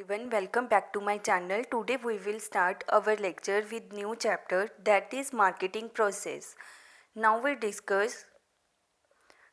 Everyone, welcome back to my channel. Today we will start our lecture with new chapter, that is marketing process. Now we discuss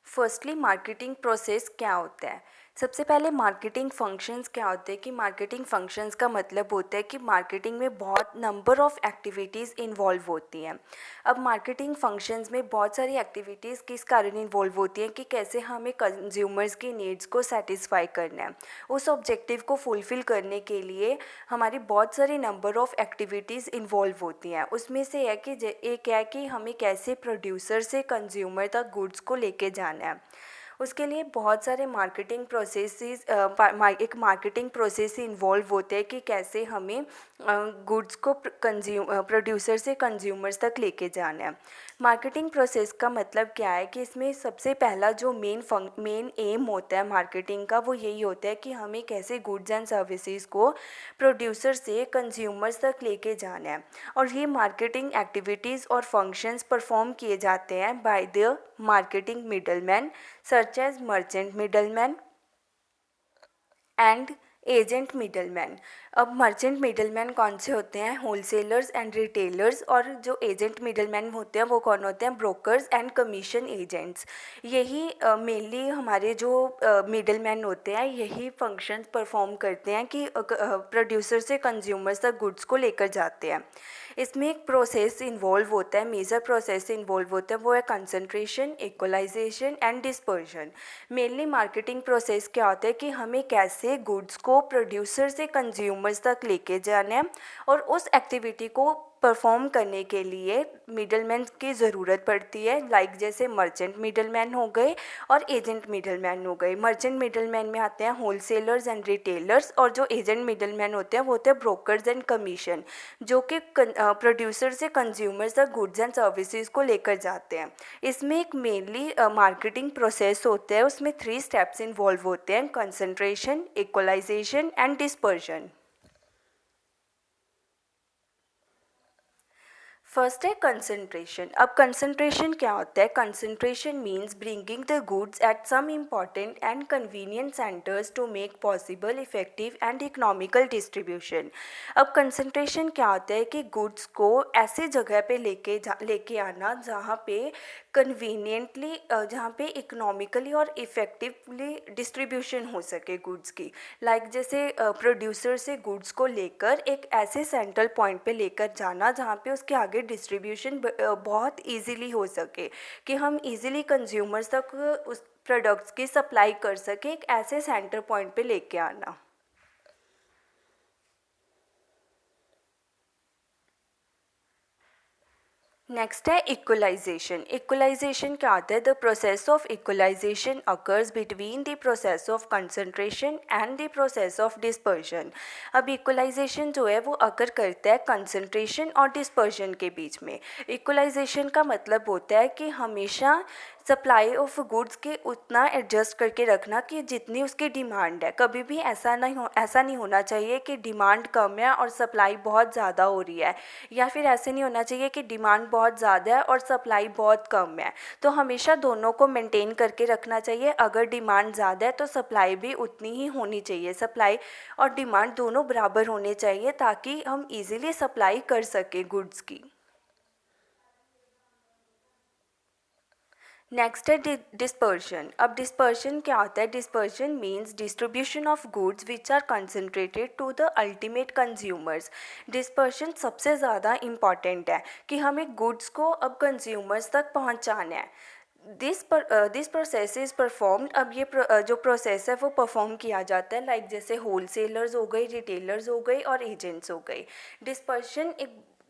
firstly marketing process क्या होता है। सबसे पहले marketing functions क्या होते हैं कि मार्केटिंग फंक्शंस का मतलब होता है कि मार्केटिंग में बहुत नंबर ऑफ़ एक्टिविटीज़ इन्वॉल्व होती हैं। अब मार्केटिंग फंक्शंस में बहुत सारी एक्टिविटीज़ किस कारण इन्वॉल्व होती हैं कि कैसे हमें कंज्यूमर्स की नीड्स को सेटिस्फाई करना है। उस ऑब्जेक्टिव को फुलफ़िल करने के लिए हमारी बहुत सारी नंबर ऑफ़ एक्टिविटीज़ इन्वॉल्व होती हैं। उसमें से है कि एक है कि हमें कैसे प्रोड्यूसर से कंज्यूमर तक गुड्स को लेके जाना है। उसके लिए बहुत सारे मार्केटिंग प्रोसेसेस एक मार्केटिंग प्रोसेस इन्वॉल्व होते हैं कि कैसे हमें गुड्स को प्रोड्यूसर से कंज्यूमर्स तक लेके जाना है। मार्केटिंग प्रोसेस का मतलब क्या है कि इसमें सबसे पहला जो मेन एम होता है मार्केटिंग का, वो यही होता है कि हमें कैसे गुड्स एंड सर्विसेज को प्रोड्यूसर से कंज्यूमर्स तक लेके जाना है। और ये मार्केटिंग एक्टिविटीज़ और फंक्शंस परफॉर्म किए जाते हैं by the marketing middleman such as merchant middleman and agent middleman. अब मर्चेंट मिडलमैन कौन से होते हैं? Wholesalers and retailers. और जो एजेंट मिडलमैन होते हैं वो कौन होते हैं? Brokers and commission agents. यही मेनली हमारे जो मिडलमैन होते हैं यही फंक्शंस परफॉर्म करते हैं कि प्रोड्यूसर से कंज्यूमर्स तक गुड्स को लेकर जाते हैं। इसमें एक प्रोसेस इन्वॉल्व होता है, मेजर प्रोसेस इन्वॉल्व होता है, वो है concentration, equalisation and dispersion. Mainly marketing process क्या होता है कि हमें कैसे गुड्स को प्रोड्यूसर से कंज्यूमर्स तक लेके जाना है, और उस एक्टिविटी को परफॉर्म करने के लिए मिडलमैन की ज़रूरत पड़ती है। लाइक जैसे मर्चेंट मिडलमैन हो गए और एजेंट मिडलमैन हो गए। मर्चेंट मिडलमैन में आते हैं होलसेलर्स एंड रिटेलर्स, और जो एजेंट मिडलमैन होते हैं वो होते हैं ब्रोकर्स एंड कमीशन, जो कि प्रोड्यूसर से कंज्यूमर्स तक गुड्स एंड सर्विसेज को लेकर जाते हैं। इसमें एक मेनली मार्केटिंग प्रोसेस होता है, उसमें 3 स्टेप्स इन्वॉल्व होते हैं: concentration, equalisation and dispersion. First है कंसंट्रेशन। अब कंसंट्रेशन क्या होता है? Concentration means bringing the goods at some important and convenient centres to make possible effective and economical distribution. अब कंसंट्रेशन क्या होता है कि गुड्स को ऐसे जगह पे लेके आना जहाँ पे कन्वीनियंटली, जहाँ पे इकोनॉमिकली और इफ़ेक्टिवली डिस्ट्रीब्यूशन हो सके गुड्स की। लाइक जैसे प्रोड्यूसर से गुड्स को लेकर एक ऐसे सेंट्रल पॉइंट पे लेकर जाना जहाँ पे उसके आगे डिस्ट्रीब्यूशन बहुत इजीली हो सके, कि हम इजीली कंज्यूमर्स तक उस प्रोडक्ट्स की सप्लाई कर सके। एक ऐसे सेंटर पॉइंट पे लेके आना। नेक्स्ट है इक्वलाइजेशन। इक्वलाइजेशन क्या होता है? The process of equalisation occurs between the process of concentration and the process of dispersion. अब इक्वलाइजेशन जो है वो अकर करता है कंसंट्रेशन और डिस्पर्शन के बीच में। इक्वलाइजेशन का मतलब होता है कि हमेशा सप्लाई ऑफ गुड्स के उतना एडजस्ट करके रखना कि जितनी उसकी डिमांड है। कभी भी ऐसा नहीं होना चाहिए कि डिमांड कम है और सप्लाई बहुत ज़्यादा हो रही है, या फिर ऐसे नहीं होना चाहिए कि डिमांड बहुत ज़्यादा है और सप्लाई बहुत कम है। तो हमेशा दोनों को मेंटेन करके रखना चाहिए। अगर डिमांड ज़्यादा है तो सप्लाई भी उतनी ही होनी चाहिए। सप्लाई और डिमांड दोनों बराबर होने चाहिए ताकि हम इजीली सप्लाई कर सकें गुड्स की। नेक्स्ट है डिस्पर्शन। अब डिस्पर्शन क्या होता है? Dispersion means distribution of goods which are concentrated to the ultimate consumers. Dispersion सबसे ज़्यादा इम्पॉर्टेंट है कि हमें गुड्स को अब कंज्यूमर्स तक पहुंचाना है। This process is performed. अब ये जो प्रोसेस है वो परफॉर्म किया जाता है लाइक जैसे होलसेलर्स हो गए, रिटेलर्स हो गए और एजेंट्स हो गए।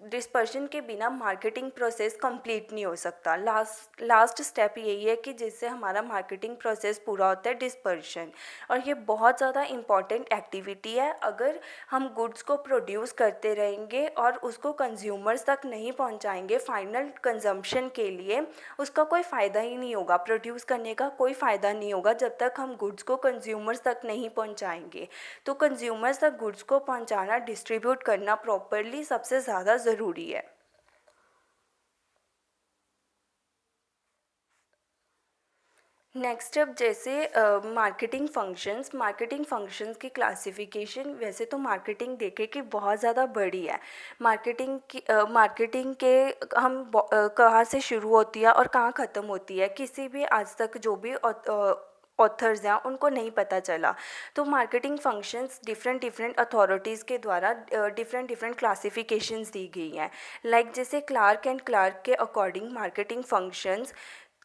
डिस्पर्शन के बिना मार्केटिंग प्रोसेस कंप्लीट नहीं हो सकता। लास्ट स्टेप यही है कि जिससे हमारा मार्केटिंग प्रोसेस पूरा होता है, डिस्पर्शन। और ये बहुत ज़्यादा इम्पॉर्टेंट एक्टिविटी है। अगर हम गुड्स को प्रोड्यूस करते रहेंगे और उसको कंज्यूमर्स तक नहीं पहुंचाएंगे फाइनल कंजम्पशन के लिए, उसका कोई फ़ायदा ही नहीं होगा। प्रोड्यूस करने का कोई फ़ायदा नहीं होगा जब तक हम गुड्स को कंज्यूमर्स तक नहीं पहुंचाएंगे। तो कंज्यूमर्स तक गुड्स को पहुंचाना, डिस्ट्रीब्यूट करना प्रॉपरली सबसे ज़्यादा ज़रूरी है। नेक्स्ट अब जैसे मार्केटिंग फंक्शंस की क्लासिफिकेशन, वैसे तो मार्केटिंग देखे कि बहुत ज़्यादा बड़ी है। मार्केटिंग के हम कहाँ से शुरू होती है और कहाँ ख़त्म होती है, किसी भी आज तक जो भी ऑथर्स हैं उनको नहीं पता चला। तो marketing functions different different authorities के द्वारा डिफरेंट डिफरेंट क्लासिफिकेशंस दी गई हैं। लाइक जैसे क्लार्क एंड क्लार्क के अकॉर्डिंग मार्केटिंग फंक्शंस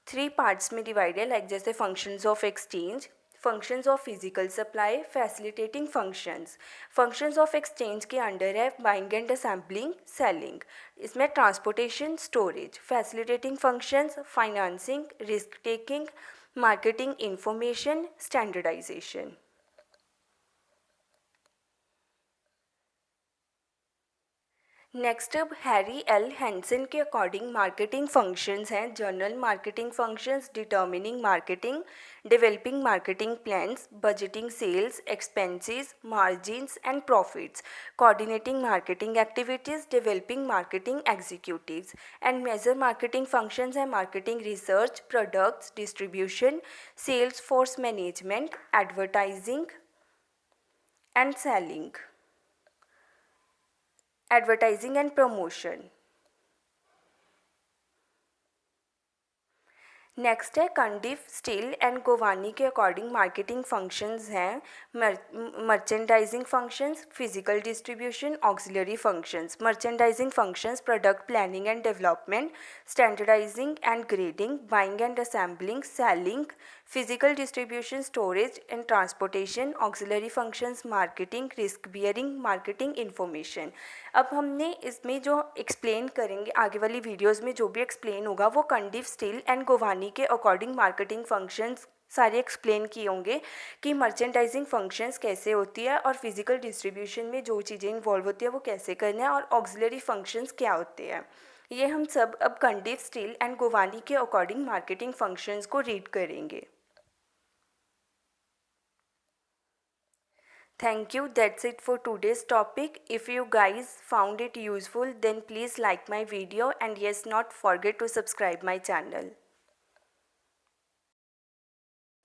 3 पार्ट्स में डिवाइड है। लाइक जैसे functions of exchange, functions of physical supply, facilitating functions of exchange के अंडर है बाइंग एंड असेंबलिंग, सेलिंग। इसमें transportation, storage. Facilitating functions, financing, risk taking, marketing, information, standardisation. Next अब Harry L Hansen के according marketing functions हैं general marketing functions, determining marketing, developing marketing plans, budgeting sales expenses, margins and profits, coordinating marketing activities, developing marketing executives. And major marketing functions हैं marketing research, products, distribution, sales force management, advertising and selling, advertising and promotion. Next है Cundiff, Still and Govoni के according marketing functions हैं merchandising functions, physical distribution, auxiliary functions. Merchandising functions product planning and development, standardizing and grading, buying and assembling, selling. Physical distribution, storage and transportation. Auxiliary functions marketing, risk bearing, marketing, information. अब हमने इसमें जो explain करेंगे आगे वाली videos में, जो भी एक्सप्लेन होगा वो कंडीफ, स्टील एंड गोवानी के अकॉर्डिंग मार्केटिंग फंक्शंस सारे एक्सप्लेन किए होंगे कि मर्चेंडाइजिंग फंक्शंस कैसे होती है और फिजिकल डिस्ट्रीब्यूशन में जो चीज़ें इन्वॉल्व होती है वो कैसे करना है और ऑक्सिलरी फंक्शंस क्या होते हैं। ये हम सब अब कंडीफ, स्टील एंड गोवानी के अकॉर्डिंग मार्केटिंग फंक्शंस को रीड करेंगे। Thank you. That's it for today's topic. If you guys found it useful, then please like my video and yes, not forget to subscribe my channel.